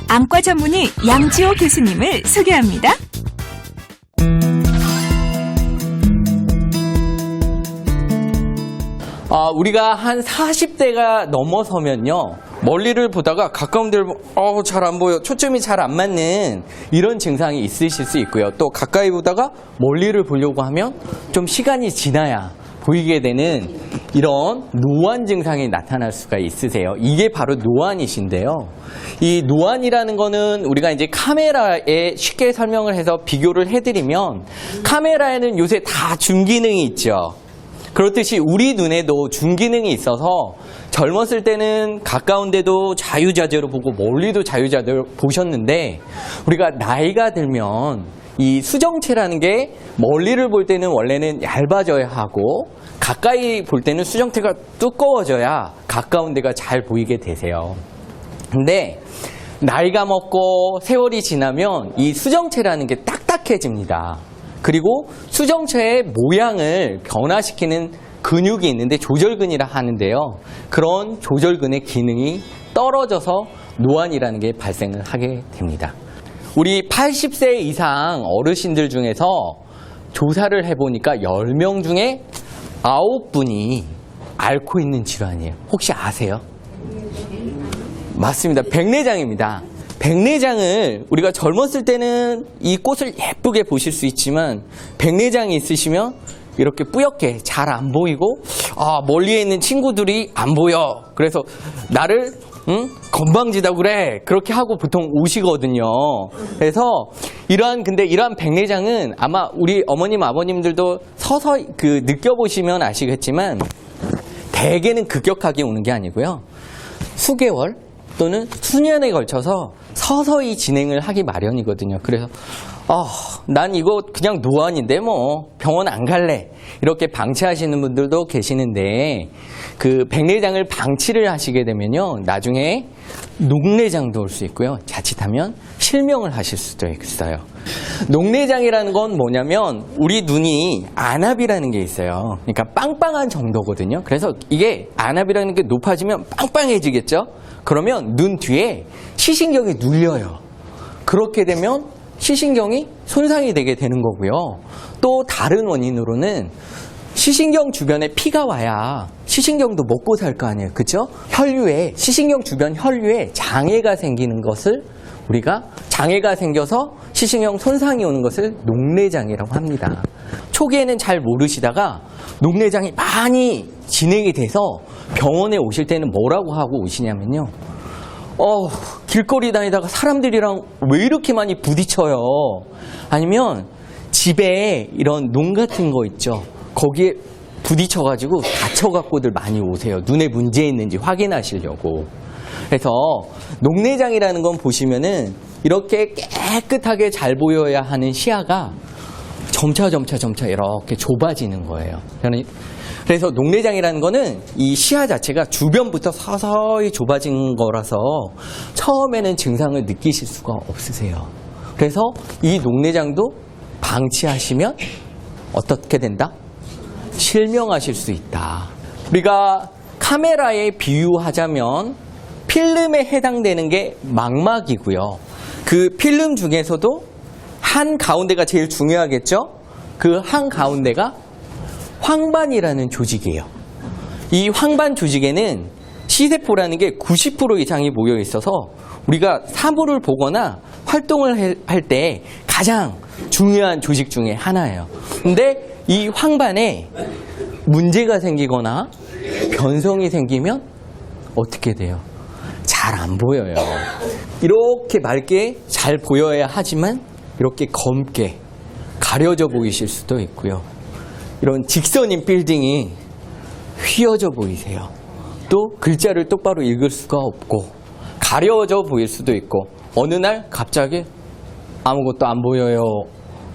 안과 전문의 양지호 교수님을 소개합니다. 우리가 한 40대가 넘어서면요, 멀리를 보다가 가까운 데를 잘 안 보여, 초점이 잘 안 맞는 이런 증상이 있으실 수 있고요. 또 가까이 보다가 멀리를 보려고 하면 좀 시간이 지나야 보이게 되는 이런 노안 증상이 나타날 수가 있으세요. 이게 바로 노안이신데요. 이 노안이라는 거는 우리가 이제 카메라에 쉽게 설명을 해서 비교를 해드리면, 카메라에는 요새 다 줌기능이 있죠. 그렇듯이 우리 눈에도 줌기능이 있어서 젊었을 때는 가까운 데도 자유자재로 보고 멀리도 자유자재로 보셨는데, 우리가 나이가 들면 이 수정체라는 게 멀리를 볼 때는 원래는 얇아져야 하고 가까이 볼 때는 수정체가 두꺼워져야 가까운 데가 잘 보이게 되세요. 근데 나이가 먹고 세월이 지나면 이 수정체라는 게 딱딱해집니다. 그리고 수정체의 모양을 변화시키는 근육이 있는데 조절근이라 하는데요. 그런 조절근의 기능이 떨어져서 노안이라는 게 발생을 하게 됩니다. 우리 80세 이상 어르신들 중에서 조사를 해보니까 10명 중에 9분이 앓고 있는 질환이에요. 혹시 아세요? 맞습니다. 백내장입니다. 백내장을 우리가 젊었을 때는 이 꽃을 예쁘게 보실 수 있지만, 백내장이 있으시면 이렇게 뿌옇게 잘 안 보이고, 멀리에 있는 친구들이 안 보여. 그래서 나를 건방지다 그래. 그렇게 하고 보통 오시거든요. 그래서 이러한 백내장은 아마 우리 어머님, 아버님들도 서서히 느껴보시면 아시겠지만, 대개는 급격하게 오는 게 아니고요. 수개월 또는 수년에 걸쳐서 서서히 진행을 하기 마련이거든요. 그래서 난 이거 그냥 노안인데 뭐 병원 안 갈래, 이렇게 방치하시는 분들도 계시는데, 그 백내장을 방치를 하시게 되면요, 나중에 녹내장도 올 수 있고요, 자칫하면 실명을 하실 수도 있어요. 녹내장이라는 건 뭐냐면 우리 눈이 안압이라는 게 있어요. 그러니까 빵빵한 정도거든요. 그래서 이게 안압이라는 게 높아지면 빵빵해지겠죠. 그러면 눈 뒤에 시신경이 눌려요. 그렇게 되면 시신경이 손상이 되게 되는 거고요. 또 다른 원인으로는 시신경 주변에 피가 와야 시신경도 먹고 살 거 아니에요. 그렇죠? 혈류에, 시신경 주변 혈류에 장애가 생기는 것을 우리가, 장애가 생겨서 시신경 손상이 오는 것을 녹내장이라고 합니다. 초기에는 잘 모르시다가 녹내장이 많이 진행이 돼서 병원에 오실 때는 뭐라고 하고 오시냐면요, 길거리 다니다가 사람들이랑 왜 이렇게 많이 부딪혀요? 아니면 집에 이런 농 같은 거 있죠? 거기에 부딪혀가지고 다쳐갖고들 많이 오세요. 눈에 문제 있는지 확인하시려고. 그래서 녹내장이라는 건 보시면은 이렇게 깨끗하게 잘 보여야 하는 시야가 점차 이렇게 좁아지는 거예요. 그래서 녹내장이라는 거는 이 시야 자체가 주변부터 서서히 좁아진 거라서 처음에는 증상을 느끼실 수가 없으세요. 그래서 이 녹내장도 방치하시면 어떻게 된다? 실명하실 수 있다. 우리가 카메라에 비유하자면 필름에 해당되는 게 망막이고요. 그 필름 중에서도 한 가운데가 제일 중요하겠죠? 그 한 가운데가 황반이라는 조직이에요. 이 황반 조직에는 C세포라는 게 90% 이상이 모여 있어서 우리가 사물을 보거나 활동을 할 때 가장 중요한 조직 중에 하나예요. 근데 이 황반에 문제가 생기거나 변성이 생기면 어떻게 돼요? 잘 안 보여요. 이렇게 맑게 잘 보여야 하지만 이렇게 검게 가려져 보이실 수도 있고요. 이런 직선인 빌딩이 휘어져 보이세요. 또 글자를 똑바로 읽을 수가 없고 가려져 보일 수도 있고, 어느 날 갑자기 아무것도 안 보여요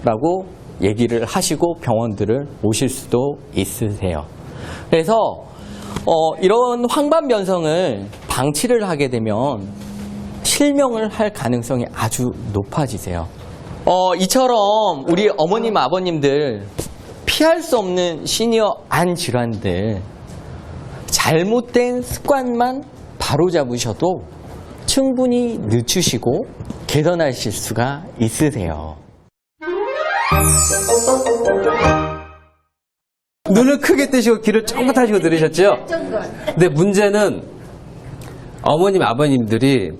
라고 얘기를 하시고 병원들을 오실 수도 있으세요. 그래서 이런 황반 변성을 방치를 하게 되면 실명을 할 가능성이 아주 높아지세요. 이처럼 우리 어머님, 아버님들 피할 수 없는 시니어 안 질환들, 잘못된 습관만 바로잡으셔도 충분히 늦추시고 개선하실 수가 있으세요. 눈을 크게 뜨시고 귀를 쫑긋 하시고 들으셨죠? 근데 문제는 어머님, 아버님들이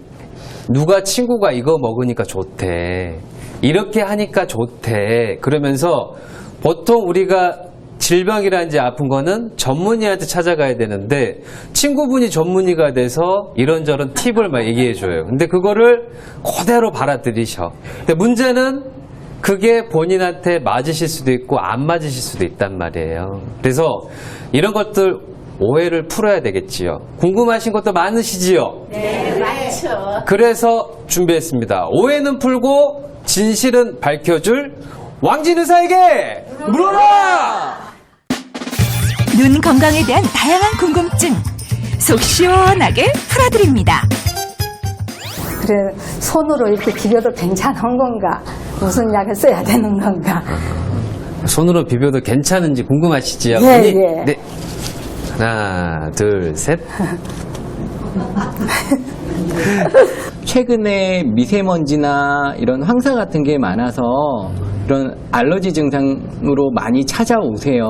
누가 친구가 이거 먹으니까 좋대. 이렇게 하니까 좋대. 그러면서 보통 우리가 질병이라든지 아픈 거는 전문의한테 찾아가야 되는데 친구분이 전문의가 돼서 이런저런 팁을 막 얘기해줘요. 근데 그거를 그대로 받아들이셔. 근데 문제는 그게 본인한테 맞으실 수도 있고 안 맞으실 수도 있단 말이에요. 그래서 이런 것들 오해를 풀어야 되겠지요. 궁금하신 것도 많으시지요? 네, 맞죠. 그래서 준비했습니다. 오해는 풀고 진실은 밝혀줄 왕진 의사에게 물어라! 눈 건강에 대한 다양한 궁금증 속 시원하게 풀어드립니다. 그래, 손으로 이렇게 비벼도 괜찮은 건가? 무슨 약을 써야 되는 건가? 손으로 비벼도 괜찮은지 궁금하시지요? 예, 어머니? 예. 네. 하나, 둘, 셋. 최근에 미세먼지나 이런 황사 같은 게 많아서 이런 알러지 증상으로 많이 찾아오세요.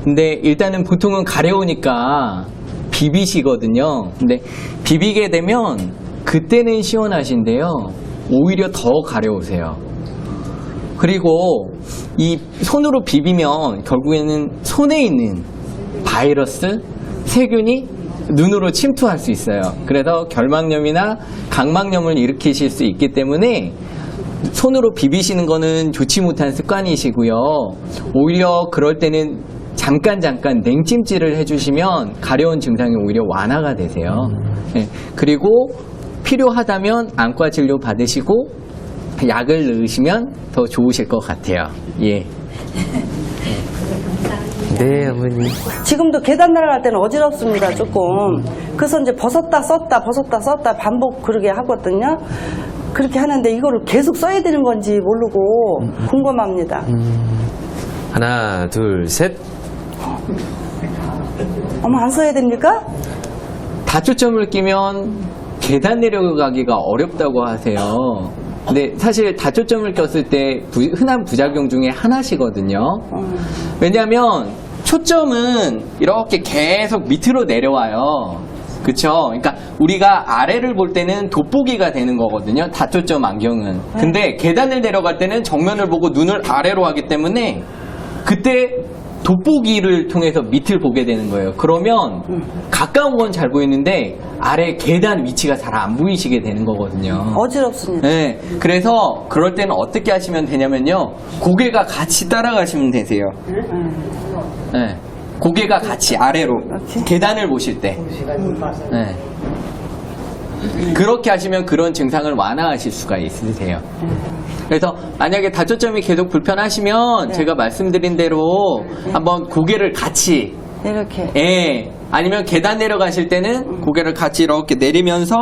근데 일단은 보통은 가려우니까 비비시거든요. 근데 비비게 되면 그때는 시원하신데요. 오히려 더 가려우세요. 그리고 이 손으로 비비면 결국에는 손에 있는 바이러스, 세균이 눈으로 침투할 수 있어요. 그래서 결막염이나 각막염을 일으키실 수 있기 때문에 손으로 비비시는 거는 좋지 못한 습관이시고요. 오히려 그럴 때는 잠깐 냉찜질을 해주시면 가려운 증상이 오히려 완화가 되세요. 네. 그리고 필요하다면 안과 진료 받으시고 약을 넣으시면 더 좋으실 것 같아요. 예. 네, 어머니. 지금도 계단 내려갈 때는 어지럽습니다, 조금. 그래서 이제 벗었다 썼다 반복 그러게 하거든요. 그렇게 하는데 이거를 계속 써야 되는 건지 모르고 궁금합니다. 하나, 둘, 셋. 어머, 안 써야 됩니까? 다초점을 끼면 계단 내려가기가 어렵다고 하세요. 근데 사실 다초점을 꼈을 때 흔한 부작용 중에 하나시거든요. 왜냐하면 초점은 이렇게 계속 밑으로 내려와요. 그쵸? 그러니까 우리가 아래를 볼 때는 돋보기가 되는 거거든요. 다초점 안경은. 근데 계단을 내려갈 때는 정면을 보고 눈을 아래로 하기 때문에 그때 돋보기를 통해서 밑을 보게 되는 거예요. 그러면 가까운 건 잘 보이는데 아래 계단 위치가 잘 안 보이시게 되는 거거든요. 어지럽습니다. 네, 그래서 그럴 때는 어떻게 하시면 되냐면요. 고개가 같이 따라가시면 되세요. 네, 고개가 같이 아래로 계단을 보실 때. 네. 그렇게 하시면 그런 증상을 완화하실 수가 있으세요. 그래서 만약에 다초점이 계속 불편하시면 제가 말씀드린 대로 한번 고개를 같이 이렇게. 예, 아니면 계단 내려가실 때는 고개를 같이 이렇게 내리면서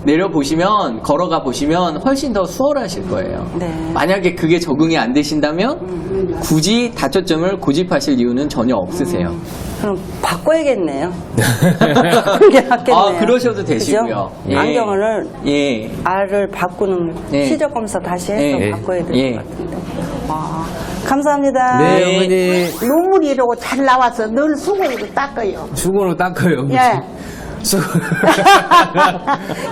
내려보시면 걸어가 보시면 훨씬 더 수월하실 거예요. 네. 만약에 그게 적응이 안 되신다면 굳이 다초점을 고집하실 이유는 전혀 없으세요. 그럼 바꿔야겠네요. 그게 낫겠네요. 아, 그러셔도 되시고요. 그죠? 안경을 예. 알을 바꾸는 예. 시적 검사 다시 해서 예. 바꿔야 될 것 예. 같은데. 아, 감사합니다. 네, 어머니. 눈물이 이러고 잘 나와서 늘 수건으로 닦아요. 수건으로 닦아요, 어머니. 예. 수건.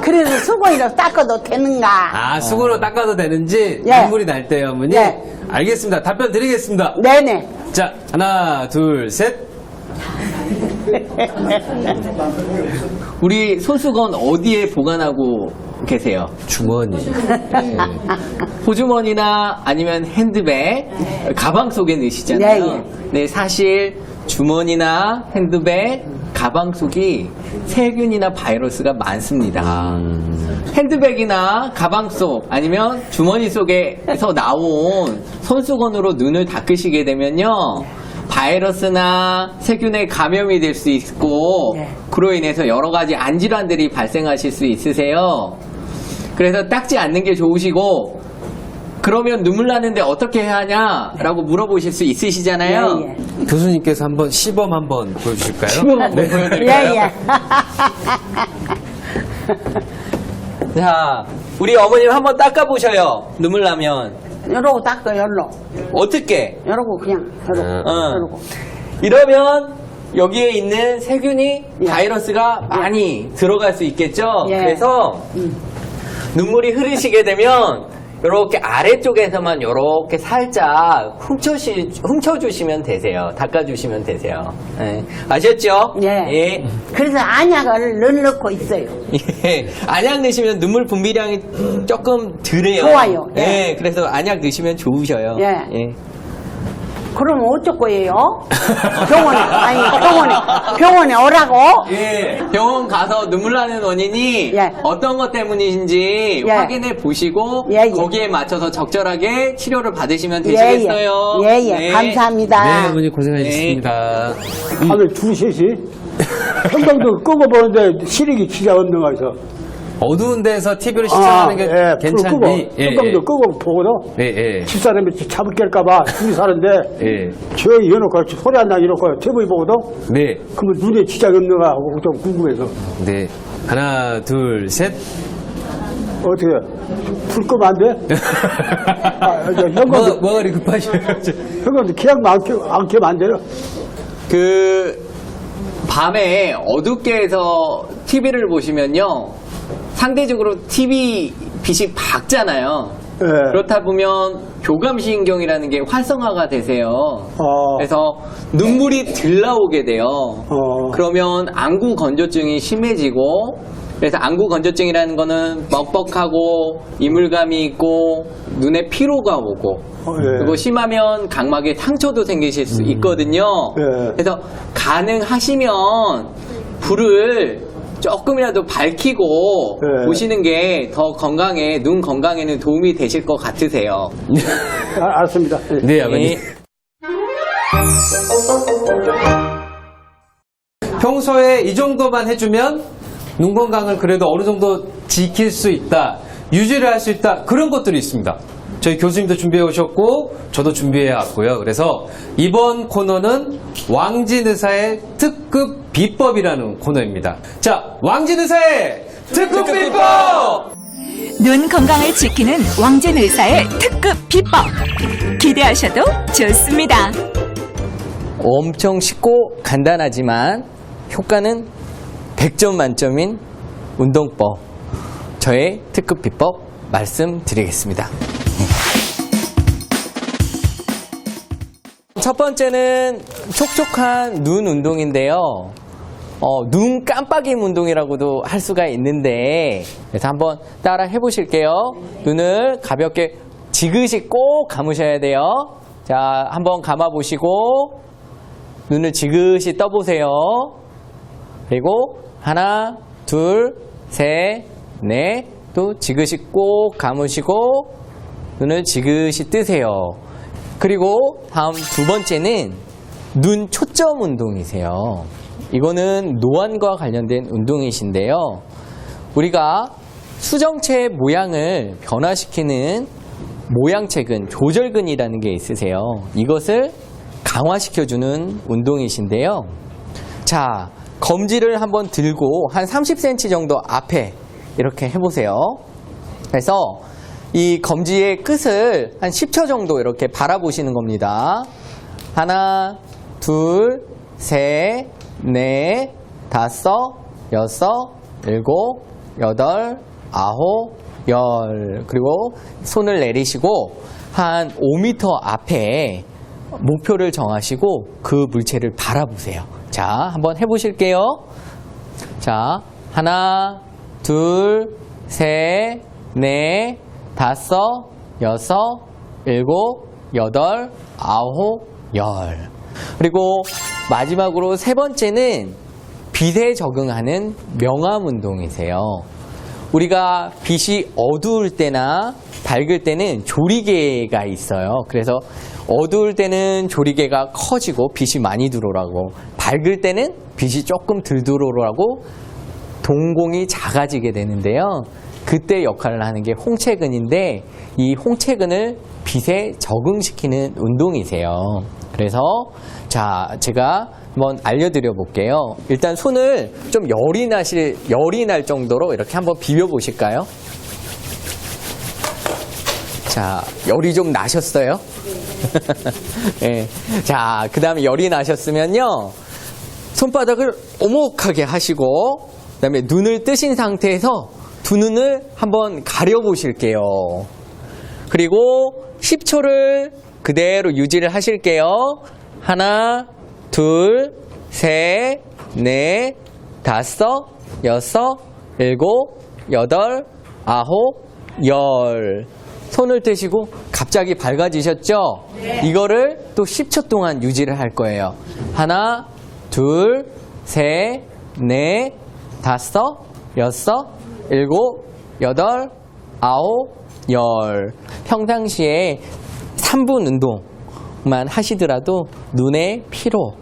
그래서 수건으로 닦아도 되는가? 아, 수건으로 닦아도 되는지 예. 눈물이 날 때요, 어머니? 예. 알겠습니다. 답변 드리겠습니다. 네네. 자, 하나, 둘, 셋. 우리 손수건 어디에 보관하고 계세요? 주머니. 호주머니나 아니면 핸드백, 가방 속에 넣으시잖아요. 네, 예. 네, 사실 주머니나 핸드백, 가방 속이 세균이나 바이러스가 많습니다. 핸드백이나 가방 속 아니면 주머니 속에서 나온 손수건으로 눈을 닦으시게 되면요. 바이러스나 세균에 감염이 될 수 있고 그로 인해서 여러 가지 안질환들이 발생하실 수 있으세요. 그래서 닦지 않는 게 좋으시고 그러면 눈물 나는데 어떻게 해야 하냐라고 물어보실 수 있으시잖아요. 예, 예. 교수님께서 한번 시범 한번 보여주실까요? 시범 한번 보여드릴까요? 예, 예. 자, 우리 어머님 한번 닦아보셔요. 눈물 나면. 이러고 닦아요, 이러고. 어떻게? 이러고 그냥, 이러고. 이러고. 이러면 여기에 있는 세균이 예. 바이러스가 많이 들어갈 수 있겠죠? 예. 그래서 눈물이 흐르시게 되면 이렇게 아래쪽에서만 이렇게 살짝 훔쳐주시면 되세요. 닦아주시면 되세요. 예. 아셨죠? 예. 예. 그래서 안약을 늘 넣고 있어요. 예. 안약 넣으시면 눈물 분비량이 조금 덜해요. 좋아요. 예. 예. 그래서 안약 넣으시면 좋으셔요. 예. 예. 그럼 어쩔 거예요? 병원에 오라고? 예, 병원 가서 눈물 나는 원인이 예. 어떤 것 때문인지 예. 확인해 보시고 예, 예. 거기에 맞춰서 적절하게 치료를 받으시면 되시겠어요. 예. 감사합니다. 네, 어머니 고생하셨습니다. 하루에 2-3시 평강도 끄고 보는데 시력이 기가 엉망해서 어두운 데서 TV를 시청하는 게 괜찮니? 평강도 끄고 보고도 예, 예. 집사람이 잡을 깰까봐 둘이 사는데 예. 조용히 해놓고 소리 안 나게 해놓고 TV 보고도 네. 그러면 눈에 지장이 없는가 하고 좀 궁금해서 네. 하나, 둘, 셋. 어떻게 불 끄면 안 돼? 현관도 뭐가 그리 급하셔요? 계약만 안 켜면 안 돼요? 그 밤에 어둡게 해서 TV를 보시면요. 상대적으로 TV 빛이 밝잖아요. 예. 그렇다 보면 교감신경이라는 게 활성화가 되세요. 어. 그래서 눈물이 덜 나오게 돼요. 어. 그러면 안구 건조증이 심해지고, 그래서 안구 건조증이라는 거는 뻑뻑하고 이물감이 있고 눈에 피로가 오고, 예. 그리고 심하면 각막에 상처도 생기실 수 있거든요. 예. 그래서 가능하시면 불을 조금이라도 밝히고 예. 보시는 게 더 건강에, 눈 건강에는 도움이 되실 것 같으세요. 알았습니다. 예. 네, 아버님. 예. 평소에 이 정도만 해주면 눈 건강을 그래도 어느 정도 지킬 수 있다, 유지를 할 수 있다, 그런 것들이 있습니다. 저희 교수님도 준비해 오셨고 저도 준비해 왔고요. 그래서 이번 코너는 왕진 의사의 특급 비법이라는 코너입니다. 자, 왕진 의사의 특급 비법! 눈 건강을 지키는 왕진 의사의 특급 비법. 기대하셔도 좋습니다. 엄청 쉽고 간단하지만 효과는 100점 만점인 운동법. 저의 특급 비법 말씀드리겠습니다. 첫 번째는 촉촉한 눈 운동인데요. 눈 깜빡임 운동이라고도 할 수가 있는데, 그래서 한번 따라 해보실게요. 눈을 가볍게 지그시 꼭 감으셔야 돼요. 자, 한번 감아보시고 눈을 지그시 떠보세요. 그리고 하나, 둘, 셋, 넷, 또 지그시 꼭 감으시고 눈을 지그시 뜨세요. 그리고 다음 두 번째는 눈 초점 운동이세요. 이거는 노안과 관련된 운동이신데요. 우리가 수정체의 모양을 변화시키는 모양체근, 조절근이라는 게 있으세요. 이것을 강화시켜주는 운동이신데요. 자, 검지를 한번 들고 한 30cm 정도 앞에 이렇게 해보세요. 그래서 이 검지의 끝을 한 10초 정도 이렇게 바라보시는 겁니다. 하나, 둘, 셋, 넷, 다섯, 여섯, 일곱, 여덟, 아홉, 열. 그리고 손을 내리시고 한 5m 앞에 목표를 정하시고 그 물체를 바라보세요. 자, 한번 해보실게요. 자, 하나, 둘, 셋, 넷, 다섯, 여섯, 일곱, 여덟, 아홉, 열. 그리고 마지막으로 세 번째는 빛에 적응하는 명암 운동이세요. 우리가 빛이 어두울 때나 밝을 때는 조리개가 있어요. 그래서 어두울 때는 조리개가 커지고 빛이 많이 들어오라고, 밝을 때는 빛이 조금 덜 들어오라고 동공이 작아지게 되는데요. 그때 역할을 하는 게 홍채근인데, 이 홍채근을 빛에 적응시키는 운동이세요. 그래서 자, 제가 한번 알려드려 볼게요. 일단 손을 좀 열이 날 정도로 이렇게 한번 비벼 보실까요? 자, 열이 좀 나셨어요? 네. 자, 그 다음에 열이 나셨으면요. 손바닥을 오목하게 하시고, 그 다음에 눈을 뜨신 상태에서 두 눈을 한번 가려 보실게요. 그리고 10초를 그대로 유지를 하실게요. 하나, 둘, 셋, 넷, 다섯, 여섯, 일곱, 여덟, 아홉, 열. 손을 떼시고 갑자기 밝아지셨죠? 네. 이거를 또 10초 동안 유지를 할 거예요. 하나, 둘, 셋, 넷, 다섯, 여섯, 일곱, 여덟, 아홉, 열. 평상시에 3분 운동만 하시더라도 눈의 피로,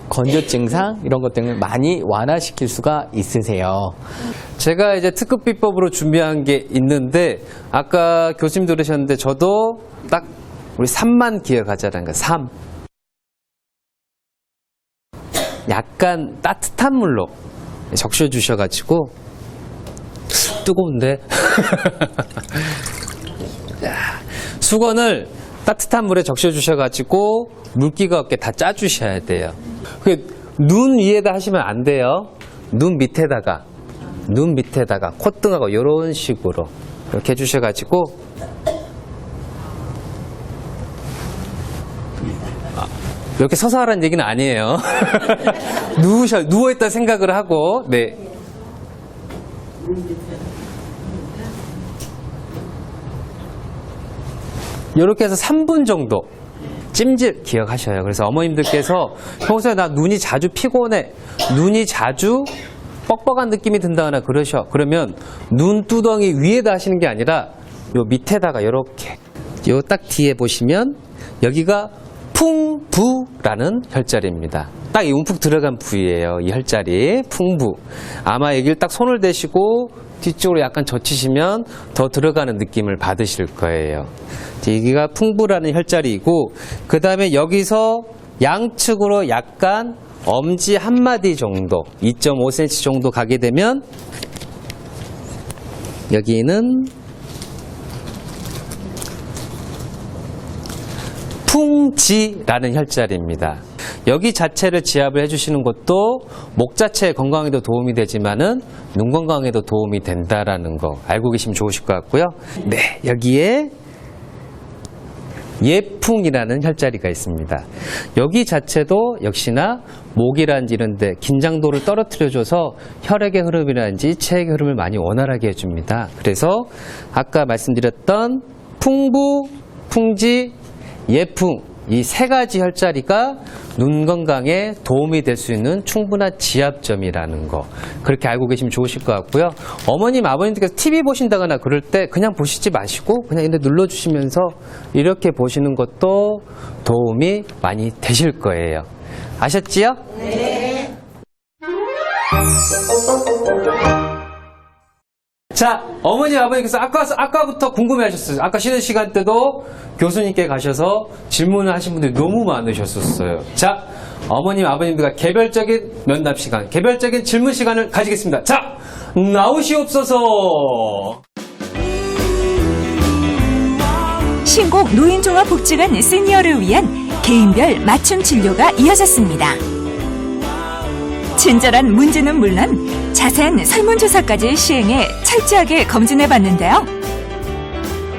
건조 증상 이런 것 등을 많이 완화시킬 수가 있으세요. 제가 이제 특급 비법으로 준비한 게 있는데 아까 교수님 들으셨는데 저도 딱 우리 3만 기억하자는 거예요. 3. 약간 따뜻한 물로 적셔 주셔가지고 뜨거운데 수건을 따뜻한 물에 적셔 주셔가지고 물기가 없게 다 짜주셔야 돼요. 눈 위에다 하시면 안 돼요. 눈 밑에다가 콧등하고 이런 식으로 이렇게 해주셔가지고 이렇게 서서 하라는 얘기는 아니에요. 누워있다 생각을 하고, 네. 이렇게 해서 3분 정도 찜질 기억하셔요. 그래서 어머님들께서 평소에 나 눈이 자주 피곤해, 눈이 자주 뻑뻑한 느낌이 든다거나 그러면 눈두덩이 위에다 하시는 게 아니라 요 밑에다가 이렇게 요 딱 뒤에 보시면 여기가 풍부라는 혈자리입니다. 딱 이 움푹 들어간 부위예요. 이 혈자리 풍부. 아마 여기를 딱 손을 대시고 뒤쪽으로 약간 젖히시면 더 들어가는 느낌을 받으실 거예요. 여기가 풍부라는 혈자리이고 그 다음에 여기서 양측으로 약간 엄지 한 마디 정도 2.5cm 정도 가게 되면 여기는 풍지라는 혈자리입니다. 여기 자체를 지압을 해주시는 것도 목 자체의 건강에도 도움이 되지만은 눈 건강에도 도움이 된다라는 거 알고 계시면 좋으실 것 같고요. 네, 여기에 예풍이라는 혈자리가 있습니다. 여기 자체도 역시나 목이라든지 이런데 긴장도를 떨어뜨려줘서 혈액의 흐름이라든지 체액의 흐름을 많이 원활하게 해줍니다. 그래서 아까 말씀드렸던 풍부, 풍지, 예풍 이 세 가지 혈자리가 눈 건강에 도움이 될 수 있는 충분한 지압점이라는 거 그렇게 알고 계시면 좋으실 것 같고요. 어머님, 아버님들께서 TV 보신다거나 그럴 때 그냥 보시지 마시고 그냥 이렇게 눌러주시면서 이렇게 보시는 것도 도움이 많이 되실 거예요. 아셨지요? 네. 자, 어머니, 아버님께서 아까부터 궁금해하셨어요. 아까 쉬는 시간 때도 교수님께 가셔서 질문을 하신 분들이 너무 많으셨었어요. 자, 어머님, 아버님들과 개별적인 면담 시간, 개별적인 질문 시간을 가지겠습니다. 자, 나오시옵소서. 신곡 노인종합복지관 시니어를 위한 개인별 맞춤 진료가 이어졌습니다. 친절한 문제는 물론 자세한 설문조사까지 시행해 철저하게 검진해봤는데요.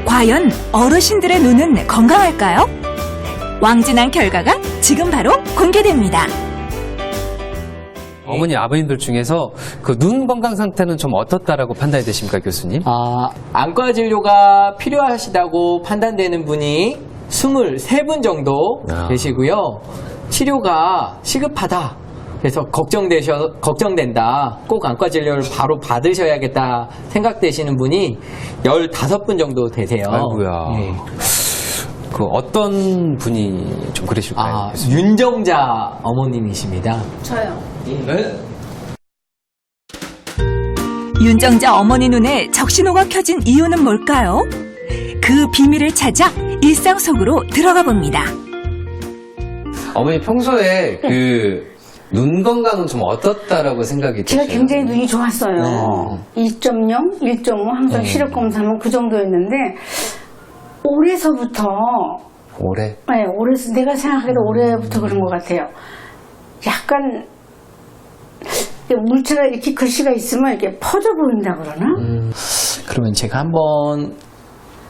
과연 어르신들의 눈은 건강할까요? 왕진한 결과가 지금 바로 공개됩니다. 어머니, 아버님들 중에서 그 눈 건강 상태는 좀 어떻다라고 판단이 되십니까, 교수님? 안과 진료가 필요하시다고 판단되는 분이 23분 정도 계시고요. 치료가 시급하다. 그래서 걱정된다. 꼭 안과 진료를 바로 받으셔야겠다 생각되시는 분이 15분 정도 되세요. 아이고야. 네. 그 어떤 분이 좀 그러실까요? 윤정자 어머님이십니다. 네? 윤정자 어머니 눈에 적신호가 켜진 이유는 뭘까요? 그 비밀을 찾아 일상 속으로 들어가 봅니다. 어머니 평소에 눈 건강은 좀 어떻다라고 생각이 제가 드세요? 굉장히 눈이 좋았어요. 2.0, 1.5 항상 시력 검사하면 그 정도였는데 올해서부터 올해? 네, 올해서 내가 생각해도 올해부터 그런 것 같아요. 약간 물체가 이렇게 글씨가 있으면 이렇게 퍼져 보인다 그러나? 그러면 제가 한번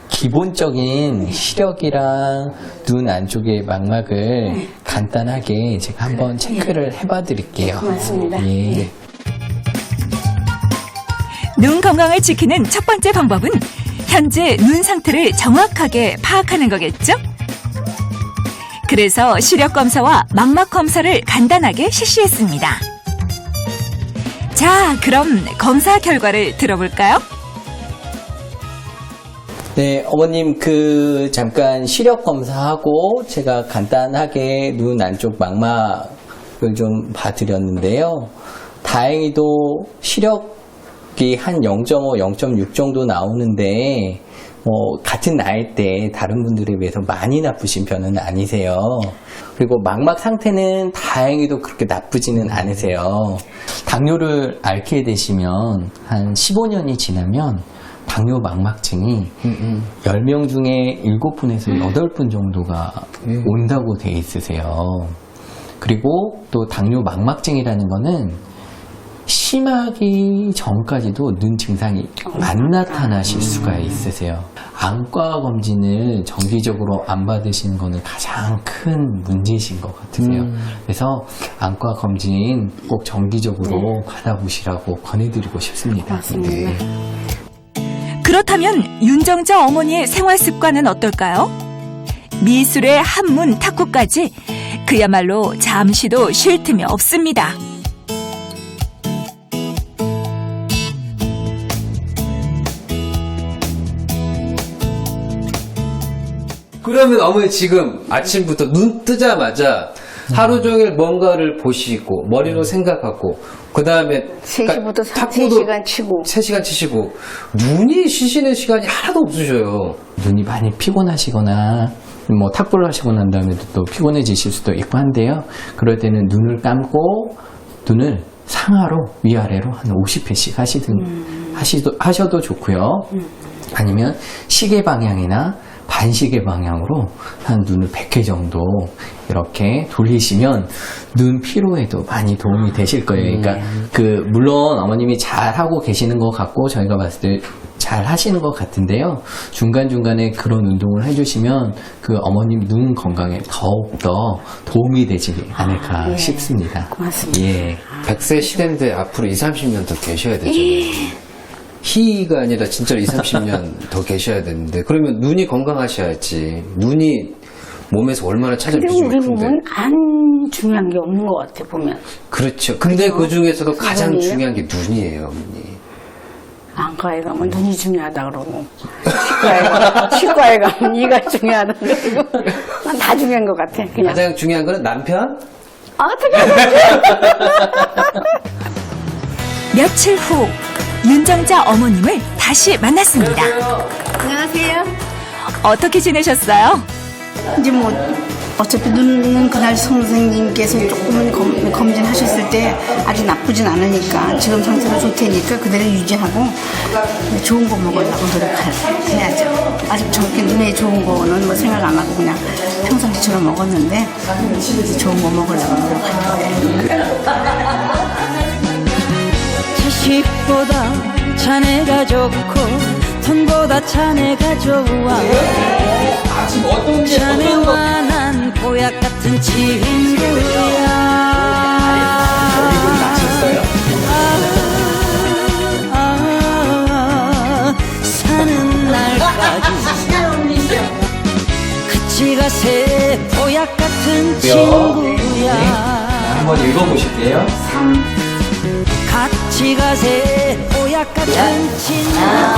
기본적인 시력이랑 눈 안쪽의 망막을 간단하게 제가 한번 체크를 해봐 드릴게요. 고맙습니다. 예. 눈 건강을 지키는 첫 번째 방법은 현재 눈 상태를 정확하게 파악하는 거겠죠? 그래서 시력 검사와 망막 검사를 간단하게 실시했습니다. 자, 그럼 검사 결과를 들어볼까요? 네, 어머님 잠깐 시력 검사하고 제가 간단하게 눈 안쪽 망막을 좀 봐드렸는데요. 다행히도 시력이 한 0.5, 0.6 정도 나오는데 같은 나이 때 다른 분들에 비해서 많이 나쁘신 편은 아니세요. 그리고 망막 상태는 다행히도 그렇게 나쁘지는 않으세요. 당뇨를 앓게 되시면 한 15년이 지나면 당뇨 망막증이 10명 중에 7분에서 8분 정도가 온다고 돼 있으세요. 그리고 또 당뇨 망막증이라는 거는 심하기 전까지도 눈 증상이 안 나타나실 수가 있으세요. 안과 검진을 정기적으로 안 받으시는 거는 가장 큰 문제이신 것 같으세요. 그래서 안과 검진 꼭 정기적으로 받아보시라고 권해드리고 싶습니다. 맞습니다. 그렇다면 윤정자 어머니의 생활 습관은 어떨까요? 미술의 한문 탁구까지 그야말로 잠시도 쉴 틈이 없습니다. 그러면 어머니 지금 아침부터 눈 뜨자마자 하루 종일 뭔가를 보시고 머리로 생각하고 그 다음에 3시부터 3시간 치고 3시간 치시고 눈이 쉬시는 시간이 하나도 없으셔요. 눈이 많이 피곤하시거나 탁구를 하시고 난 다음에도 또 피곤해지실 수도 있고 한데요. 그럴 때는 눈을 감고 눈을 상하로 위아래로 한 50회씩 하셔도 좋고요. 아니면 시계 방향이나 반시계 방향으로 한 눈을 100회 정도 이렇게 돌리시면 눈 피로에도 많이 도움이 되실 거예요. 그러니까 물론 어머님이 잘 하고 계시는 것 같고 저희가 봤을 때 잘 하시는 것 같은데요. 중간중간에 그런 운동을 해주시면 어머님 눈 건강에 더욱더 도움이 되지 않을까 싶습니다. 고맙습니다. 예. 100세 시대인데 앞으로 20, 30년 더 계셔야 되잖아요. 희가 아니라 진짜로 20, 30년 더 계셔야 되는데 그러면 눈이 건강하셔야지. 눈이 몸에서 얼마나 근데 찾아주시면 우리 큰데. 몸은 안 중요한 게 없는 것 같아 보면. 그렇죠. 근데 그 중에서도 가장 눈이에요? 중요한 게 눈이에요, 어머니. 안과에 가면 눈이 중요하다 그러고 치과에 가면 이가 중요하다 그러고 다 중요한 것 같아 그냥. 가장 중요한 거는 남편? 어떻게 며칠 후 윤정자 어머님을 다시 만났습니다. 안녕하세요. 어떻게 지내셨어요? 이제 뭐 어차피 눈은 그날 선생님께서 조금은 검진하셨을 때 아주 나쁘진 않으니까 지금 상태가 좋다니까 그대로 유지하고 좋은 거 먹으려고 노력해야죠. 아직 저렇게 눈에 좋은 거는 뭐 생각 안 하고 그냥 평상시처럼 먹었는데 좋은 거 먹으려고 노력할 거예요. 자식보다 자네가 좋고 돈보다 자네가 좋아. 자네와 난 보약 같은 친구야. 사는 날까지 같이 가세. 보약 같은 친구야. 한번 읽어보실게요. 같이 가세. 보약 같은 친구야.